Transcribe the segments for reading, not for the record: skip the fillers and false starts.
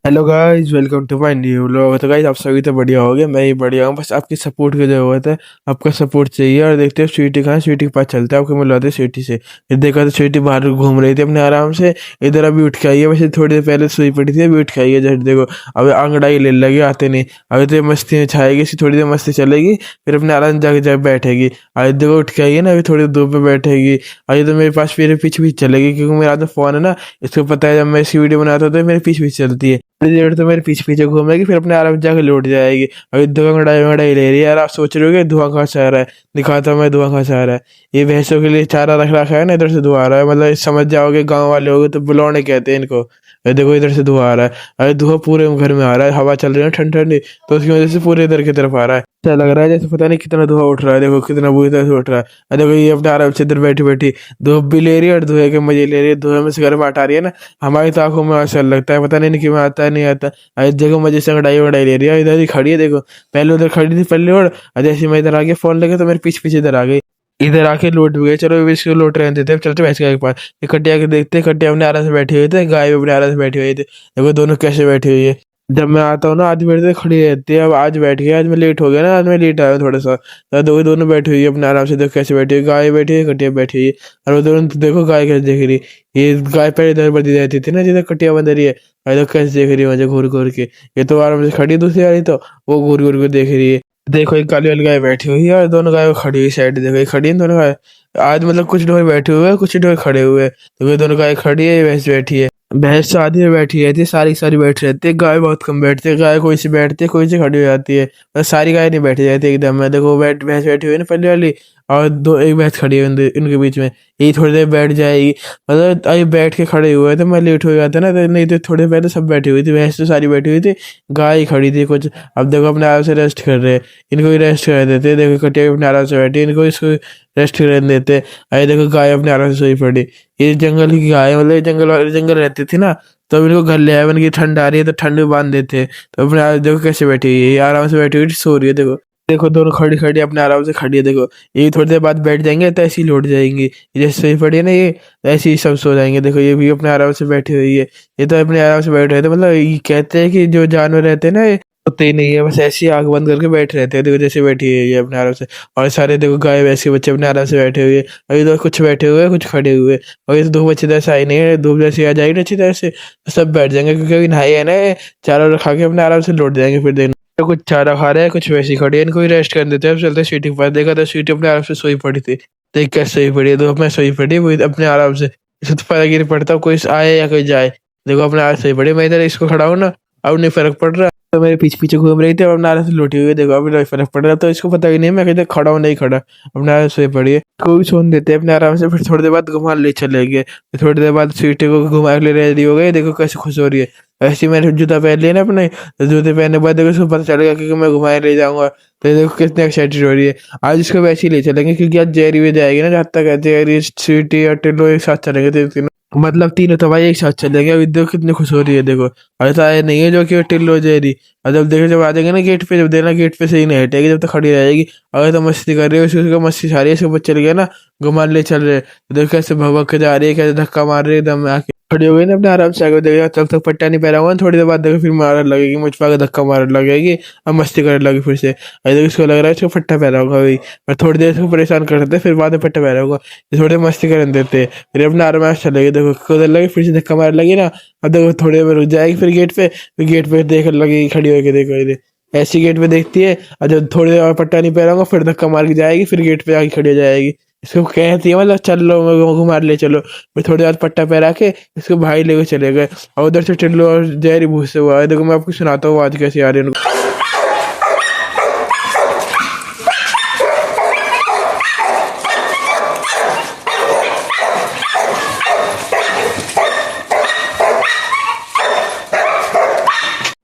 Hello guys, welcome to my new vlog. तो guys, आप सभी तो बढ़िया हो गए, मैं ही बढ़िया हूँ। बस आपकी सपोर्ट की जरूरत है। आपका सपोर्ट चाहिए। और देखते हैं स्वीटी कहाँ है। स्वीटी के पास चलते हैं, आपको मिलवाते हैं स्वीटी से। ये देखा तो स्वीटी बाहर घूम रही थी अपने आराम से। इधर अभी उठ के आई है। वैसे थोड़ी देर पहले सोई पड़ी थी, अभी उठ के आई है। जस्ट देखो, अभी अंगड़ाई ले लगी, आते नहीं। अभी तो ये मस्ती में छाएगी, इसी थोड़ी देर मस्ती चलेगी, फिर अपने आराम जाके जाके बैठेगी। अभी देखो उठ के आई है ना, अभी थोड़ी देर धूप में बैठेगी। अभी तो मेरे पास मेरे पीछे पीछे चलेगी, क्योंकि मेरा तो फोन है ना, इसको पता है जब मैं इसकी वीडियो बनाता हूँ तो मेरे पीछे पीछे चलती है। थोड़ी देर तो मेरे पीछे पीछे घूमेगी, फिर अपने आराम से जाके लौट जाएगी। अभी धुआं कढ़ाई वढ़ाई ले रही है। यार आप सोच रहे हो कि धुआं कहाँ से आ रहा है? दिखाता हूँ मैं धुआं कहाँ से आ रहा है। ये भैंसों के लिए चारा रख रखा है ना, इधर से धुआं आ रहा है। मतलब समझ जाओगे, गाँव वाले होगे तो बुलौने कहते हैं इनको। ये देखो इधर से धुआं आ रहा है। अरे धुआं पूरे घर में आ रहा है, हवा चल रही है ठंडी ठंडी, तो उसकी वजह से पूरे इधर की तरफ आ रहा है। ऐसा लग रहा है जैसे पता नहीं कितना धुआं उठ रहा है। देखो कितना बुरी तरह से उठ रहा है। अरे देखो ये अपने आराम से इधर बैठी बैठी धूप भी ले रही है और धुएं के मजे ले रही है। धुएं में से गर्माहट आ रही है ना, हमारी तो आंखों में असर लगता है। पता नहीं क्यों आता है, नहीं आता। इस जगह मजे से अंगड़ाई वड़ाई ले रही है। इधर ही खड़ी है देखो, पहले उधर खड़ी थी पहले, और जैसे मैं इधर आके फोन लेके तो मेरे पीछे पीछे इधर आ गई। इधर आके लौट भी गए। चलो अभी इसको लौट रहने देते हैं। चलते भैंस गाय के पास। ये कटिया के देखते हैं, कटिया अपने आराम से बैठी हुई थे, गाय भी अपने आराम से बैठी हुई थी। देखो दोनों कैसे बैठी हुई है। जब मैं आता हूँ ना, आधी बैठते खड़ी रहती है। अब आज बैठ गया, आज मैं लेट हो गया ना, आज मैं लेट आया हूँ थोड़ा सा। तो दोनों बैठी हुई है अपने आराम से। देखो कैसे बैठी हुई है, गाय बैठी है, कटिया बैठी हुई है। और वो दोनों तो देखो गाय कैसे देख रही है। ये गाय पहले इधर बंधी रहती थी ना, जिधर कटिया बंध रही है। और देखो कैसे देख रही है मुझे घूर घूर के। ये तो आराम से खड़ी, दूसरी वाली तो वो घूर घूर के देख रही है। देखो एक काली वाली गाय बैठी हुई है और दोनों गाय खड़ी हुई साइड। देखो ये खड़ी है दोनों गाय। आज मतलब कुछ ढोर बैठे हुए हैं, कुछ ढोर खड़े हुए हैं। तो ये दोनों गाय खड़ी है, ये भैंस बैठी है। भैंस तो आधी में बैठी रहती है, सारी सारी बैठ रहती है। गाय बहुत कम बैठती है। गाय कोई सी बैठती है, कोई सी खड़ी हो जाती है। मतलब सारी गाय नहीं बैठी रहती एकदम में। देखो भैंस बैठी हुई है ना पहले वाली, और दो एक भैंस खड़ी है इनके बीच में। यही थोड़ी देर बैठ जाएगी। मतलब अभी बैठ के खड़े हुए थे, मैं लेट हो जाता ना, तो नहीं तो थोड़ी देर पहले सब बैठी हुई थी। भैंस तो सारी बैठी हुई थी, गाय ही खड़ी थी कुछ। अब देखो अपने आराम से रेस्ट कर रहे हैं। इनको भी रेस्ट कर देते। देखो कटिया भी अपने आराम से बैठी है, इनको इसको रेस्ट करने देते। अरे देखो गाय अपने आराम से सोई पड़ी। ये जंगल की गाय है, मतलब ये जंगल रहती थी ना, तो अब इनको घर ले आए। की ठंड आ रही है तो ठंड में बांध देते। तो अपने देखो कैसे बैठी हुई है, ये आराम से बैठी हुई सो रही है। देखो देखो दोनों खड़ी खड़ी अपने आराम से खड़ी है। देखो ये थोड़ी देर बाद बैठ जाएंगे तो ऐसे ही लौट जाएंगी। जैसे सोई पड़ी है ना ये, तो ऐसे ही सब सो जाएंगे। देखो ये भी अपने आराम से बैठी हुई है। ये तो अपने आराम से बैठ रहे थे। मतलब ये कहते हैं कि जो जानवर रहते हैं ना, ये होते ही नहीं है, बस ऐसी आंख बंद करके बैठ रहते हैं। देखो जैसे बैठी है ये अपने आराम से। और सारे देखो गाय भैंस के बच्चे अपने आराम से बैठे हुए हैं। अभी तो कुछ बैठे हुए हैं, कुछ खड़े हुए हैं। और ये तो धूप अच्छी तरह से आई नहीं है। धूप जैसे आ जाएगी ना अच्छी तरह से, तो सब बैठ जाएंगे, क्योंकि अभी नहाए है ना ये। चारा खा के अपने आराम से लौट जाएंगे फिर देना। तो कुछ चारा खा रहे हैं, कुछ वैसे ही खड़े हैं। इनको ही रेस्ट कर देते हैं। अब चलते हैं स्वीटी के पास। देखा तो स्वीटी अपने आराम से सोई पड़ी थी। देख कैसे सोई पड़ी है, धूप में सोई पड़ी है वो अपने आराम से। इसे तो फर्क ही नहीं पड़ता कोई आए या कोई जाए। देखो अपने आराम से सोई पड़ी है। मैं इधर इसको खड़ा हूँ ना, अब नहीं फर्क पड़ रहा। तो मेरे पीछे पीछे घूम रही थी, अब अपने आराम से लौटी हुई है। देखो अभी नहीं फर्क पड़ रहा, तो इसको पता ही नहीं मैं किधर खड़ा हूँ नहीं खड़ा। अपने आराम से सोई पड़ी है। इसको भी सोने देते हैं अपने आराम से। फिर थोड़ी देर बाद घुमा ले चले गए। फिर थोड़ी देर बाद स्वीटी को घुमा के लिए रेडी हो गए। देखो कैसे खुश हो रही है। ऐसे ही मैंने जूता पहन लिया ना अपने, तो जूते पहनने के बाद देखो उसको पता चल गया कि मैं घुमाए ले जाऊंगा। तो देखो कितने एक्साइटेड हो रही है। आज इसको वैसे ही ले चलेंगे, क्योंकि आज जेरी भी जाएगी ना, जहाँ तक है जेरी स्वीटी और टिल्लो एक साथ चलेंगे। तो तीनों मतलब तीनों तो भाई एक साथ चलेंगे। अभी देखो कितनी खुश हो रही है। देखो ऐसा है नहीं है जो कि टिल्लो जेरी। और जब देखो जब आ जाएंगे ना गेट पे, जब देखना गेट पे से ही नहीं हटेगी, जब तक खड़ी रहेगी। अगर तो मस्ती कर रही है उसको मस्ती सारी है, इसके ऊपर चल गया ना, घुमा ले चल रहे। तो देखो कैसे भगभग के जा रही है, कैसे धक्का मार रही है एकदम आके खड़ी हो गई ना अपने आराम से। आगे देखा तब तक पट्टा नहीं पहना हुआ ना, थोड़ी देर बाद देखो फिर मारने लगेगी, मुझ पर आके धक्का मारने लगेगी और मस्ती करने लगी फिर से। अरे देखो इसको लग रहा है इसको पट्टा पहना होगा अभी। पर थोड़ी देर इसको परेशान कर देते, फिर बाद में पट्टा पहना होगा। ये थोड़ी देर मस्ती करने देते, फिर अपने आराम से चलेगी। देखो कुदर लगे, फिर से धक्का मारने लगी ना। अब देखो थोड़ी देर में रुक जाएगी फिर गेट पे। फिर गेट पे देख लगेगी खड़ी होकर। देखो इधर ऐसी गेट पे देखती है, और जब थोड़ी देर और पट्टा नहीं पहनाऊंगा फिर धक्का मार के जाएगी, फिर गेट पे आके खड़ी हो जाएगी। इसको कहती है मतलब चल लो मैं घुमा ले चलो। फिर थोड़ी देर पट्टा पहरा के इसको भाई लेके चले गए। और उधर से टिल्लू और जहरी भूस से हुआ है। देखो मैं आपको सुनाता हूँ आज कैसे आ रही है उनको।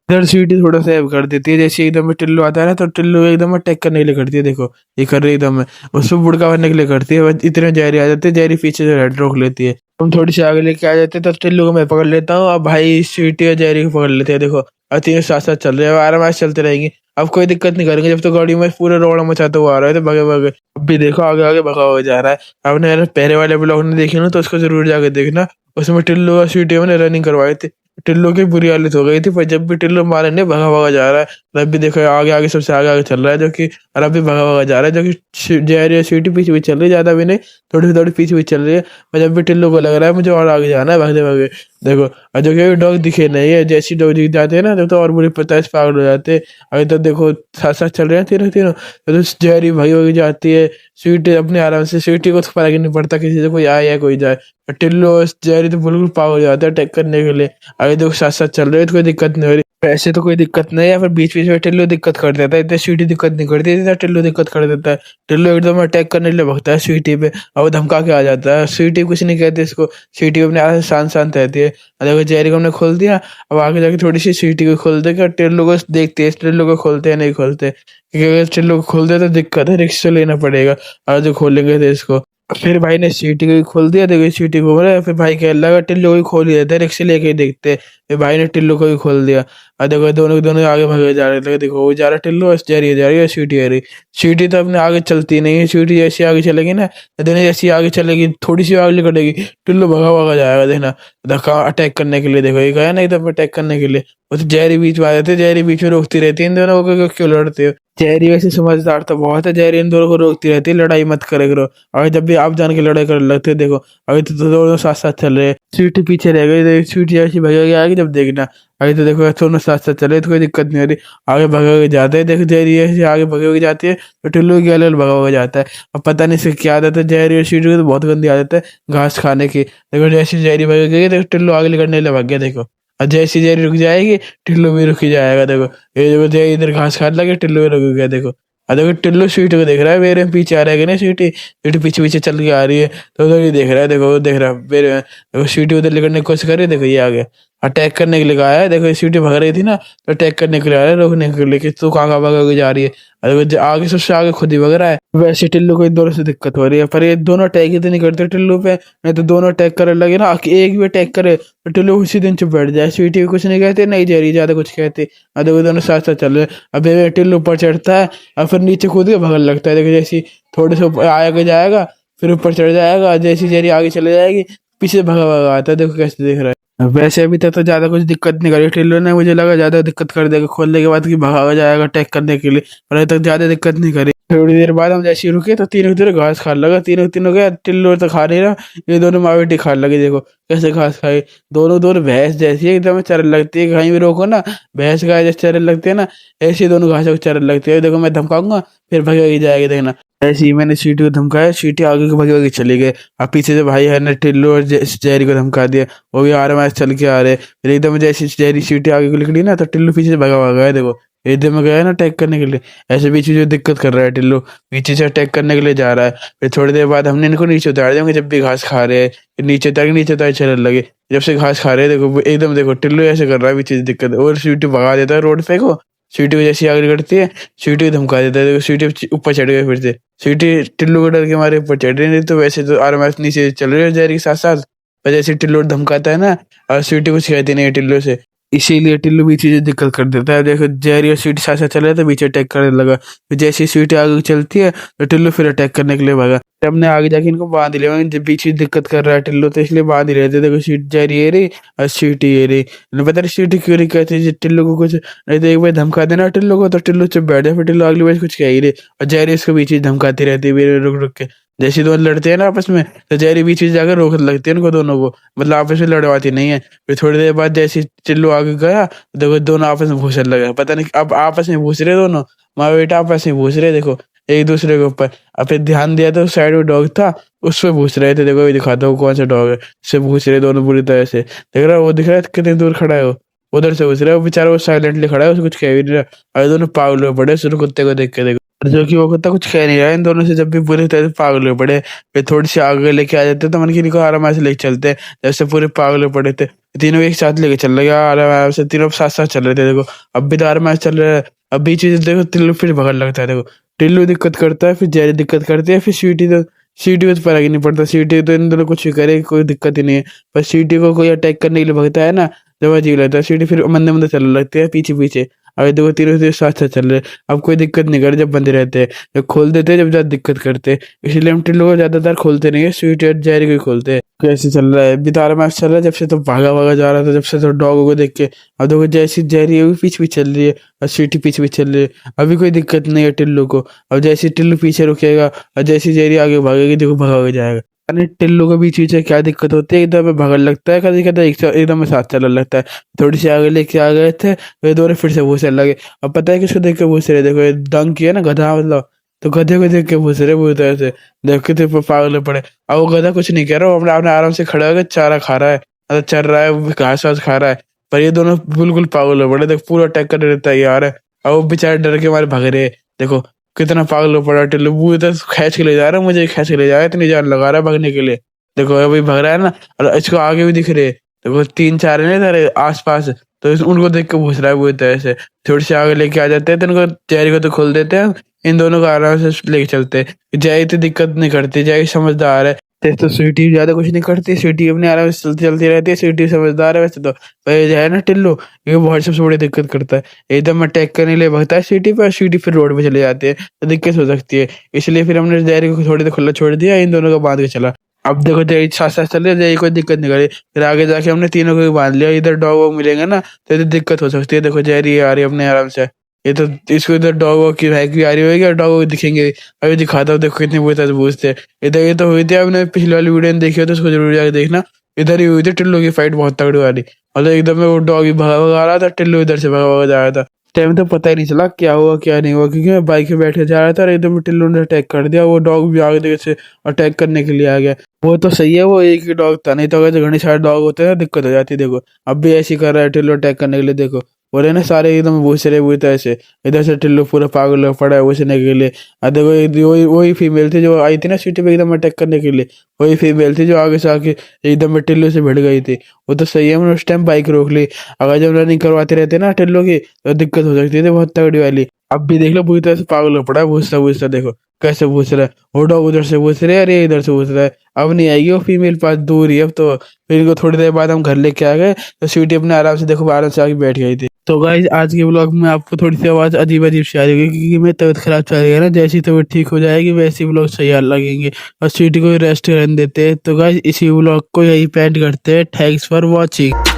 इधर सीटी थोड़ा सेव कर देती है। जैसे एकदम में टिल्लू आता है ना, तो टिल्लू एकदम अटैक करने के लिए करती है। देखो ये कर रही है एकदम में, उसको बुड़का करने के लिए करती है। इतने जहरी आ जाते हैं, जहरी पीछे से हेड रोक लेती है। हम थोड़ी सी आगे लेके आ जाते हैं, तो टिल्लू को मैं पकड़ लेता हूँ। अब भाई स्वीटी और जहरी को पकड़ लेते हैं। देखो और तीनों साथ साथ चल रहे हैं, आराम से चलते रहेंगे। अब कोई दिक्कत नहीं करेंगे। जब तो गाड़ी में पूरे रोड़ा मचाते हुए आ रहे थे भगे भगे, अब भी देखो आगे आगे भगा हुआ जा रहा है। आपने पहले वाले ब्लॉग ने देखी ना, तो उसको जरूर जाके देखना। उसमें टिल्लू और स्वीटी ने रनिंग करवाए थे। टिल्लू की बुरी हालत हो गई थी, पर जब भी टिल्लू मारे नहीं भगा भगा जा रहा है। और अब भी देखो आगे आगे सबसे आगे आगे चल रहा है, जो कि और अभी भगा भगा जा रहा है, जो कि जहरी और स्वीटी पीछे पीछे चल रही है, ज्यादा भी नहीं, थोड़ी थोड़ी पीछे पीछे चल रही है। पर जब भी टिल्लू को लग रहा है मुझे और आगे जाना है भागते भागे, देखो और जो कि डॉग दिखे नहीं है, जैसी डॉग दिख जाते हैं ना जब, तो और बुरी 50 पागल हो जाते हैं। अभी तो देखो साथ साथ चल रहे हैं तीनों तीनों, तो जहरी भागी भागी जाती है। स्वीटी अपने आराम से, स्वीटी को तो फर्क ही नहीं पड़ता किसी से कोई आए या कोई जाए। टिल्लो और जहरी तो बिल्कुल पागल हो जाता है अटैक करने के लिए। अभी देखो साथ साथ चल रहे हैं तो कोई दिक्कत नहीं हो रही, वैसे तो कोई दिक्कत नहीं है, पर बीच बीच में टिल्लो दिक्कत कर देता है, इतने स्वीटी दिक्कत नहीं करती इतना टिल्लो दिक्कत कर देता है। टिल्लो एकदम अटैक करने के लिए भगता है स्वीटी पे, और वो धमका के आ जाता है। स्वीटी कुछ नहीं कहती इसको, स्वीटी अपने आप से शांत शांत रहती है। और देखो जहरी को हमने खोल दिया, अब आगे जाके थोड़ी सी स्वीटी को खोल देगा, टिल्लो को देखते हैं टिल्लो को खोलते हैं नहीं खोलते, क्योंकि अगर टिल्लो को खोल दे तो दिक्कत है, रिक्स से लेना पड़ेगा। और जो खोलेंगे तो इसको, फिर भाई ने सीटी को ही खोल दिया, देखो सीटी को बोला, फिर भाई कह लगा टिल्लो को ही खोल ही देते, रिक्शे लेके ही देखते। फिर भाई ने टिल्लो को ही खोल दिया, और देखो दोनों दोनों आगे भागे जा रहे थे, देखो वो जा रहा टिल्लो और जा रही है सीटी आ रही। सीटी तो अपने आगे चलती नहीं है, सीटी जैसी आगे चलेगी ना, दोनों जैसी आगे चलेगी, थोड़ी सी आगे कटेगी, टिल्लो भगा भगा जाएगा, देखना धक्का अटैक करने के लिए। देखो ये गया नहीं तो अटैक करने के लिए, वो तो जहरी बीच में आ जाते, जहरी बीच में रोकती रहती है इन दोनों को, क्यों लड़ते हो। जहरी वैसे समझदार तो बहुत है, जहरी इन दोनों को रोकती रहती है, लड़ाई मत करे करो। और जब भी आप जान के लड़ाई कर लगते देखो, अभी तो दोनों साथ साथ चल रहे हैं, स्वीटी पीछे रह गई, स्वीटी ऐसी भगेगी आगे जब देखना। अभी तो देखो दोनों साथ साथ चले तो कोई दिक्कत नहीं हो रही, आगे भगा के जाते हैं, देखो जहरी ऐसे आगे भगे के जाती है, तो टिल्लू की अलग भगा भगा जाता है। अब पता नहीं इससे क्या आदत है, जहरी और स्वीटी को तो बहुत गंदी आदत है घास खाने की। देखो जैसे जहरी भगे गई, देखो टिल्लू आगे निकलने के लिए भाग गया, देखो और जैसी जहरी रुक जाएगी टिल्लू भी रुक ही जाएगा। देखो ये देखो जय इधर घास खाने लगे, टिल्लू भी रुक गया, देखो। और देखो टिल्लू स्वीटी को देख रहा है, मेरे पीछे आ रहा है कि नहीं, स्वीटी स्वीटी पीछे पीछे चल के आ रही है, तो उधर ही देख रहा है, देखो वो देख रहा है मेरे, देखो स्वीटी उधर निकलने की कोशिश कर रही है, देखो ये आ गया अटैक करने के लिए आया है। देखो स्वीटी भाग रही थी ना, तो अटैक करने के लिए आ रहा है, रोकने के लिए कि तू कहाँ कहाँ भाग के जा रही है। और देखो आगे सबसे आगे खुद ही भाग रहा है। वैसे टिल्लू को इन दोनों से दिक्कत हो रही है, पर ये दोनों अटैक ही तो नहीं करते टिल्लू पे, नहीं तो दोनों अटैक करने लगे ना, एक भी अटैक करे तो टिल्लू उसी दिन चुप बैठ जाए, स्वीटी भी कुछ नहीं कहते, नहीं जहरी ज्यादा कुछ कहते। और देखो दोनों साथ साथ चल रहे हैं। अब ये टिल्लू ऊपर चढ़ता है और फिर नीचे कूद के भगन लगता है, देखो जैसी थोड़े से ऊपर आगे जाएगा, फिर ऊपर चढ़ जाएगा, जैसी जहरी आगे चले जाएगी, पीछे भगा भगा आता है, देखो कैसे देख रहा है। वैसे अभी तक तो ज्यादा कुछ दिक्कत नहीं करी टिल्लू ने, मुझे लगा ज्यादा दिक्कत कर देगा खोलने के बाद कि भगा जाएगा अटैक करने के लिए, पर अभी तक ज्यादा दिक्कत नहीं करी। थोड़ी देर बाद हम जैसे ही रुके तो तीनों तीनों घास खाने लगा, तीनों तीनों गया, टिल्लू तो खा नहीं रहा, ये दोनों माँ बेटी खाने लगे, देखो कैसे घास खाए। दोनों दोनों भैंस जैसी है, एकदम चरन लगती है, कहीं भी रोको ना भैंस गाय जैसे चरन लगती है ना, ऐसे ही दोनों घासों को चरन लगती है। देखो मैं धमकाऊंगा फिर भगे जाएगी, देखना। ऐसे ही मैंने सीटी को धमकाया, सीटी आगे को भगे भगे चली गए, और पीछे से भाई है ने टिल्लू और जहरी को धमका दिया, वो भी आराम से चल के आ रहे। फिर एकदम जैसे जहरी सीटी आगे को निकली ना, तो टिल्लू पीछे से भगा भगा है, देखो एकदम में गया ना अटैक करने के लिए। ऐसे बीच में जो दिक्कत कर रहा है टिल्लू, पीछे से अटैक करने के लिए जा रहा है। फिर थोड़ी देर बाद हमने इनको नीचे उतार दिया, जब भी घास खा रहे हैं, फिर नीचे उतार चलने लगे, जब से घास खा रहे हैं, देखो एकदम देखो टिल्लू ऐसे कर रहा है, पीछे से दिक्कत, और सीटी भगा देता है रोड पे को, सीटी को जैसी आगे करती है, सीटी को धमका देता है, देखो सीटी ऊपर चढ़ गए, फिर से सीटी टिल्लू को डर के मारे ऊपर चढ़ रही, नहीं तो वैसे तो आराम से नीचे चल रहे हो जहरी के साथ साथ। पर जैसे टिल्लू धमकाता है ना, और सीटी कुछ कहती नहीं है टिल्लू से, इसीलिए टिल्लू भी चीजें दिक्कत कर देता है। देखो जहरी और स्वीटी साथ साथ चल रहे थे, बीच अटैक करने लगा, फिर जैसे ही स्वीटी आगे चलती है तो टिल्लू फिर अटैक करने के लिए भागा। फिर हमने आगे जाके इनको बांध लिया, जब बीच में दिक्कत कर रहा है टिल्लू, तो इसलिए बांध ही रहते। देखो स्वीटी जहरी ये रही और स्वीटी ये रही, पता नहीं स्वीटी क्यों नहीं कहती टिल्लू को कुछ, नहीं तो एक बार धमका देना टिल्लू को तो टिल्लू चुप बैठ जाए, फिर टिल्लू अगली बार कुछ कह ही रही, और जहरी इसको बीच में धमकाती रहती है रुक रुक के। जैसे दोनों लड़ते हैं ना आपस में, तो जहरी बीच में जाकर रोक लगती है उनको दोनों को, मतलब आपस में लड़वाती नहीं है। फिर थोड़ी देर बाद जैसे टिल्लू आगे गया, देखो दोनों आपस में घुसने लगे, पता नहीं अब आपस में घुस रहे दोनों, माँ बेटा आपस में घुस रहे, देखो एक दूसरे के ऊपर। अब फिर ध्यान दिया तो साइड में डॉग था, उस पर घुस रहे थे, देखो ये दिखाता हूँ कौन सा डॉग है, उससे घुस रहे दोनों बुरी तरह से, देख रहा है वो, दिख रहा है कितनी दूर खड़ा है वो, उधर से घुस रहा है वो, बेचारा वो साइलेंटली खड़ा है, उसको कुछ कह भी नहीं रहा। और दोनों पागल हुए पड़े सुर कुत्ते को देख के, देखो जो कि वो कुत्ता कुछ कह नहीं रहा है इन दोनों से, जब भी पूरे तरह से पागल हुए पड़े। फिर थोड़ी सी आगे लेके आ जाते तो मन की निको आराम से लेके चलते, जैसे पूरे पागल हुए पड़े थे, तीनों एक साथ लेके चल रहे आराम से, तीनों साथ साथ चल रहे थे, देखो अब भी तो आराम से चल रहे हैं। अब बीच में देखो टिल्लू फिर भगड़ लगता है, देखो टिल्लू दिक्कत करता है, फिर जहरी दिक्कत करती है, फिर सीटी को तो फर्क ही नहीं पड़ता, सीटी तो इन दोनों कुछ भी करे कोई दिक्कत ही नहीं है। पर सीटी को कोई अटैक करने के लिए भगता है ना, जब अजीब लगता है, सीटी फिर मंदे मंदे चलने लगती है पीछे पीछे। अभी देखो तीनों तीनों साथ साथ चल रहे, अब कोई दिक्कत नहीं कर जब बंदे रहते हैं, जब खोल देते हैं जब ज्यादा दिक्कत करते हैं, इसलिए हम टिल्लू को ज्यादातर खोलते नहीं है, स्वीटी और जहरी को ही खोलते हैं। कैसे चल रहा है? बितारा मैच चल रहा है जब से, तो भागा भागा जा रहा था जब से, तो डॉगो को देख के। अब देखो जैसी जहरी है वो पीछे पीछे चल रही है, और स्वीटी पीछे पीछे चल रही है। अभी कोई दिक्कत नहीं है टिल्लू को। अब जैसे टिल्लू पीछे रुकेगा और जैसी जहरी आगे भागेगी, देखो भागा के जाएगा। अरे टिल्लू को बीच बीच में क्या दिक्कत होती है, एकदम में भागने लगता है, कभी कभी एकदम में साथ चलने लगता है। थोड़ी सी आगे लेके आ गए थे, वे दोनों फिर से भूसने लगे। अब पता है किसको देख के भूस रहे? देखो ये दंग किया ना गधा, मतलब तो गधे को देख के भूस रहे पूरी तरह से। देख के तो पागल पड़े। अब वो गधा कुछ नहीं कह रहा, वो अपने अपने आराम से खड़ा होकर चारा खा रहा है, मतलब चर रहा है, वो घास वास खा रहा है। पर ये दोनों बिल्कुल पागल हो पड़े, देख पूरा अटैक करने रहता है यार। और वो बेचारे डर के मारे भाग रहे हैं। देखो कितना पागल हो पड़ा टिल्लू, वो इधर खींच के ले जा रहा है, मुझे खींच के ले जा रहा है, इतनी जान लगा रहा है भागने के लिए। देखो अभी भाग रहा है ना, और इसको आगे भी दिख रहे हैं। देखो 3-4 है इधर आस पास, तो उनको देख के घुस रहा है वो तरह से। थोड़ी सी आगे लेके आ जाते हैं तो इनको चेहरे को तो खोल देते हैं। इन दोनों को आराम से लेके चलते हैं। जय तो दिक्कत नहीं करती, जय समझदार है। तो स्वीटी ज्यादा कुछ नहीं करती, स्वीटी अपने आराम से चलती चलती रहती है। स्वीटी समझदार है वैसे तो, पर ये जो है ना टिल्लू, ये बहुत सबसे बड़ी दिक्कत करता है। एकदम अटैक करने के लिए भागता है स्वीटी पर, स्वीटी फिर रोड पे चले जाते हैं, तो दिक्कत हो सकती है। इसलिए फिर हमने जय को थोड़ी देर खुला छोड़ दिया, इन दोनों को बांध के चला। अब देखो जय साथ साथ चल रहे, जय कोई दिक्कत नहीं करी। फिर आगे जाके हमने तीनों को भी बांध लिया। इधर डॉग वॉग मिलेंगे ना, तो इधर दिक्कत हो सकती है। देखो जहरी आ रही है अपने आराम से, ये तो इसको इधर डॉग वॉग की भैंक भी आ रही होगी, और डॉग वॉग दिखेंगे। अभी दिखाता हूँ, देखो कितनी बुरी पूछते। इधर ये तो हुई थी, आपने पिछली वाली वीडियो में देखी हो तो उसको जरूर जाके देखना। इधर ही हुई थी टिल्लू की फाइट, बहुत तगड़ी वाली। मतलब एकदम में वो डॉग ही भगा भगा आ रहा था, टिल्लू इधर से भगा भगा जा रहा था। टाइम तो पता ही नहीं चला क्या हुआ क्या नहीं हुआ, क्योंकि मैं बाइक में बैठे जा रहा था और एकदम टिल्लू ने अटैक कर दिया। वो डॉग भी आगे से अटैक करने के लिए आ गया। वो तो सही है, वो एक ही डॉग था, नहीं तो अगर जो घने सारे डॉग होते हैं दिक्कत हो जाती है। देखो अब भी ऐसे ही कर रहा है टिल्लू अटैक करने के लिए। देखो बोले ना सारे एकदम भूसे बुरी तरह से। इधर से टिल्लू पूरा पागल हो पड़ा है घुसने के लिए। और देखो वही वही फीमेल थी जो आई थी ना सिटी पे एकदम अटैक करने के लिए, वही फीमेल थी जो आगे से आके एकदम में टिल्लू से भिड़ गई थी। वो तो सही है, हमने उस टाइम बाइक रोक ली। अगर जब रनिंग करवाते रहते ना टिल्लू की, तो दिक्कत हो सकती थी बहुत तगड़ी वाली। अब भी देख लो पूरी तरह से पागल हो पड़ा है, भूसता भूसता देखो कैसे पूछ रहा है। वो डॉग उधर से पूछ रहे हैं, अरे इधर से पूछ रहा है। अब नहीं आएगी वो फीमेल, पास दूर ही अब तो। फिर इनको थोड़ी देर बाद हम घर लेके आ गए, तो स्वीटी अपने आराम से देखो आराम से आके बैठ गई थी। तो गाइज आज के व्लॉग में आपको थोड़ी सी आवाज अजीब अजीब सी आ रही होगी, क्योंकि मेरी तबीयत खराब चल रही है ना। जैसी तबीयत ठीक हो जाएगी वैसी व्लॉग सही लगेंगे, और स्वीटी को रेस्ट करने देते हैं। तो गाइज इसी व्लॉग को यही पेंट करते हैं। Thanks for watching.